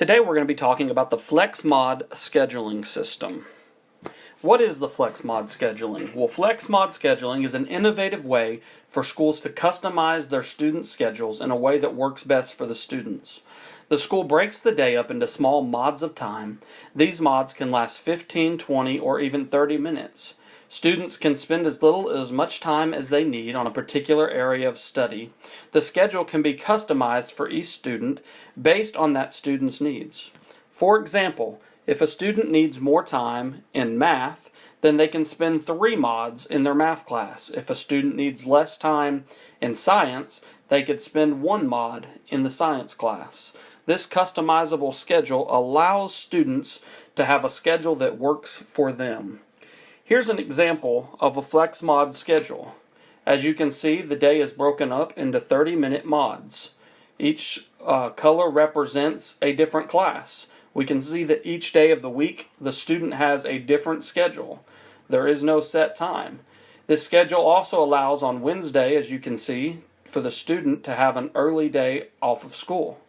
Today we're going to be talking about the FlexMod scheduling system. What is the FlexMod scheduling? Well, FlexMod scheduling is an innovative way for schools to customize their student schedules in a way that works best for the students. The school breaks the day up into small mods of time. These mods can last 15, 20, or even 30 minutes. Students can spend as little as much time as they need on a particular area of study. The schedule can be customized for each student based on that student's needs. For example, if a student needs more time in math, then they can spend 3 mods in their math class. If a student needs less time in science, they could spend 1 mod in the science class. This customizable schedule allows students to have a schedule that works for them. Here's an example of a FlexMod schedule. As you can see, the day is broken up into 30-minute mods. Each color represents a different class. We can see that each day of the week, the student has a different schedule. There is no set time. This schedule also allows on Wednesday, as you can see, for the student to have an early day off of school.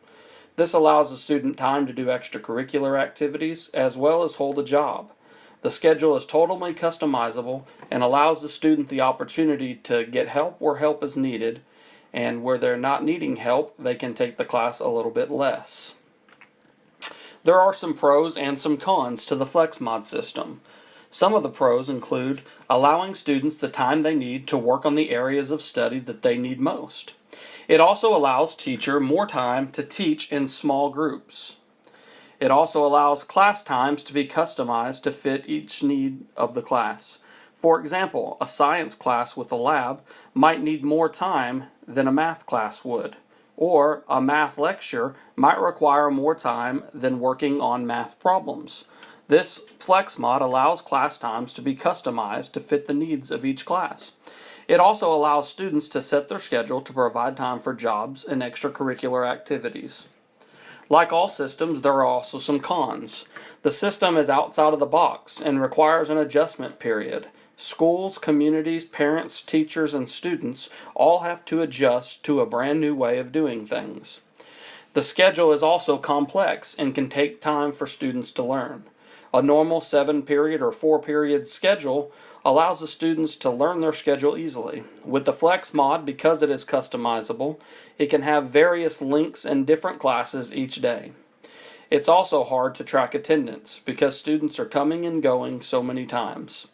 This allows the student time to do extracurricular activities as well as hold a job. The schedule is totally customizable and allows the student the opportunity to get help where help is needed, and where they're not needing help, they can take the class a little bit less. There are some pros and some cons to the FlexMod system. Some of the pros include allowing students the time they need to work on the areas of study that they need most. It also allows teacher more time to teach in small groups. It also allows class times to be customized to fit each need of the class. For example, a science class with a lab might need more time than a math class would, or a math lecture might require more time than working on math problems. This FlexMod allows class times to be customized to fit the needs of each class. It also allows students to set their schedule to provide time for jobs and extracurricular activities. Like all systems, there are also some cons. The system is outside of the box and requires an adjustment period. Schools, communities, parents, teachers, and students all have to adjust to a brand new way of doing things. The schedule is also complex and can take time for students to learn. A normal 7-period or 4-period schedule allows the students to learn their schedule easily. With the FlexMod, because it is customizable, it can have various links and different classes each day. It's also hard to track attendance because students are coming and going so many times.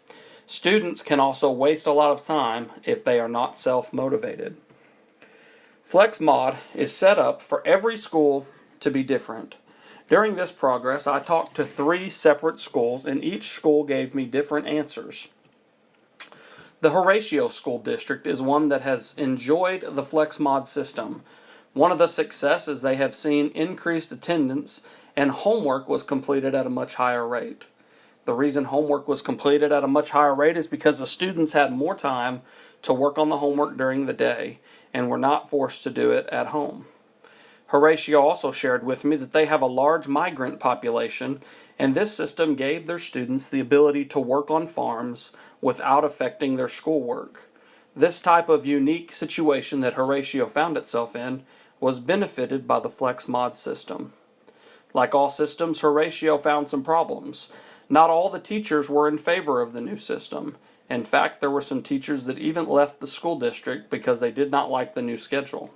Students can also waste a lot of time if they are not self-motivated. FlexMod is set up for every school to be different. During this progress, I talked to 3 separate schools, and each school gave me different answers. The Horatio School District is one that has enjoyed the FlexMod system. One of the successes, they have seen increased attendance, and homework was completed at a much higher rate. The reason homework was completed at a much higher rate is because the students had more time to work on the homework during the day and were not forced to do it at home. Horatio also shared with me that they have a large migrant population, and this system gave their students the ability to work on farms without affecting their schoolwork. This type of unique situation that Horatio found itself in was benefited by the FlexMod system. Like all systems, Horatio found some problems. Not all the teachers were in favor of the new system. In fact, there were some teachers that even left the school district because they did not like the new schedule.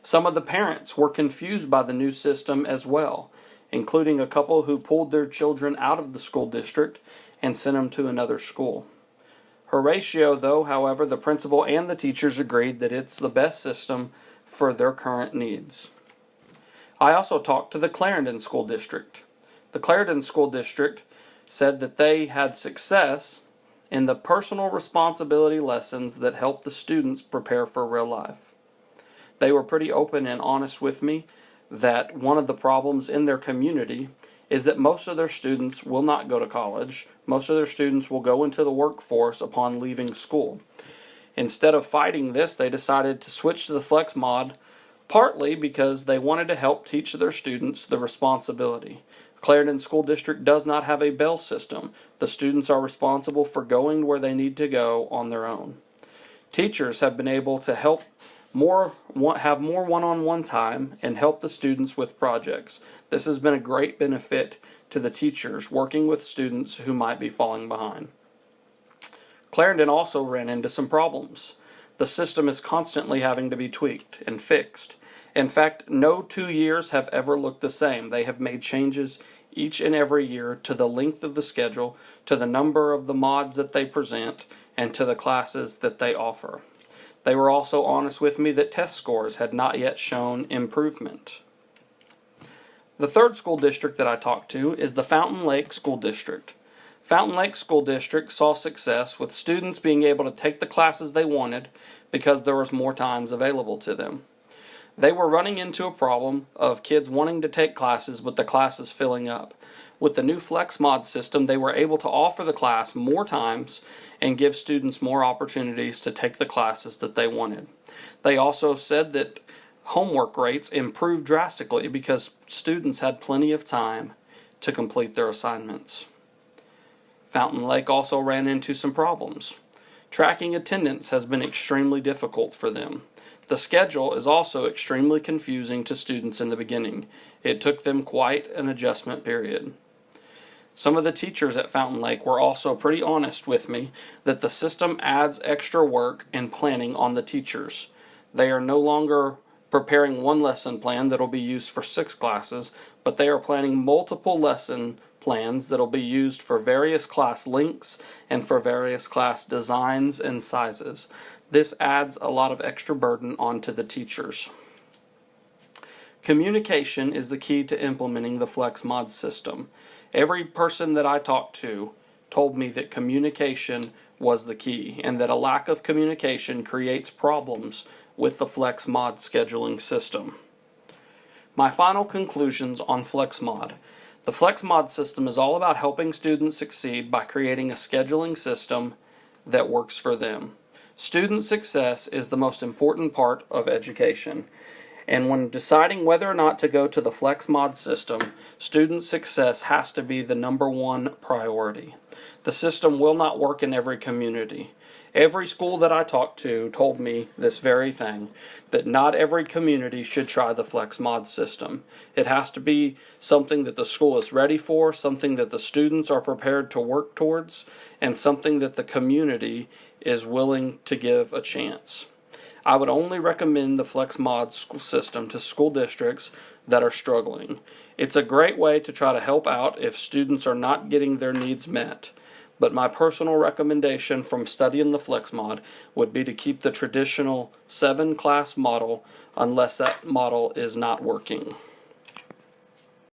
Some of the parents were confused by the new system as well, including a couple who pulled their children out of the school district and sent them to another school. Horatio, though, however, the principal and the teachers agreed that it's the best system for their current needs. I also talked to the Clarendon School District. The Clarendon School District said that they had success in the personal responsibility lessons that helped the students prepare for real life. They were pretty open and honest with me that one of the problems in their community is that most of their students will not go to college. Most of their students will go into the workforce upon leaving school. Instead of fighting this, they decided to switch to the FlexMod, partly because they wanted to help teach their students the responsibility. Clarendon School District does not have a bell system. The students are responsible for going where they need to go on their own. Teachers have been able to help have more one-on-one time, and help the students with projects. This has been a great benefit to the teachers working with students who might be falling behind. Clarendon also ran into some problems. The system is constantly having to be tweaked and fixed. In fact, no 2 years have ever looked the same. They have made changes each and every year to the length of the schedule, to the number of the mods that they present, and to the classes that they offer. They were also honest with me that test scores had not yet shown improvement. The third school district that I talked to is the Fountain Lake School District. Fountain Lake School District saw success with students being able to take the classes they wanted because there was more times available to them. They were running into a problem of kids wanting to take classes but the classes filling up. With the new FlexMod system, they were able to offer the class more times and give students more opportunities to take the classes that they wanted. They also said that homework rates improved drastically because students had plenty of time to complete their assignments. Fountain Lake also ran into some problems. Tracking attendance has been extremely difficult for them. The schedule is also extremely confusing to students in the beginning. It took them quite an adjustment period. Some of the teachers at Fountain Lake were also pretty honest with me that the system adds extra work and planning on the teachers. They are no longer preparing one lesson plan that will be used for 6 classes, but they are planning multiple lesson plans that will be used for various class lengths and for various class designs and sizes. This adds a lot of extra burden onto the teachers. Communication is the key to implementing the FlexMod system. Every person that I talked to told me that communication was the key and that a lack of communication creates problems with the FlexMod scheduling system. My final conclusions on FlexMod. The FlexMod system is all about helping students succeed by creating a scheduling system that works for them. Student success is the most important part of education. And when deciding whether or not to go to the FlexMod system, student success has to be the #1 priority. The system will not work in every community. Every school that I talked to told me this very thing, that not every community should try the FlexMod system. It has to be something that the school is ready for, something that the students are prepared to work towards, and something that the community is willing to give a chance. I would only recommend the FlexMod system to school districts that are struggling. It's a great way to try to help out if students are not getting their needs met. But my personal recommendation from studying the FlexMod would be to keep the traditional 7-class model unless that model is not working.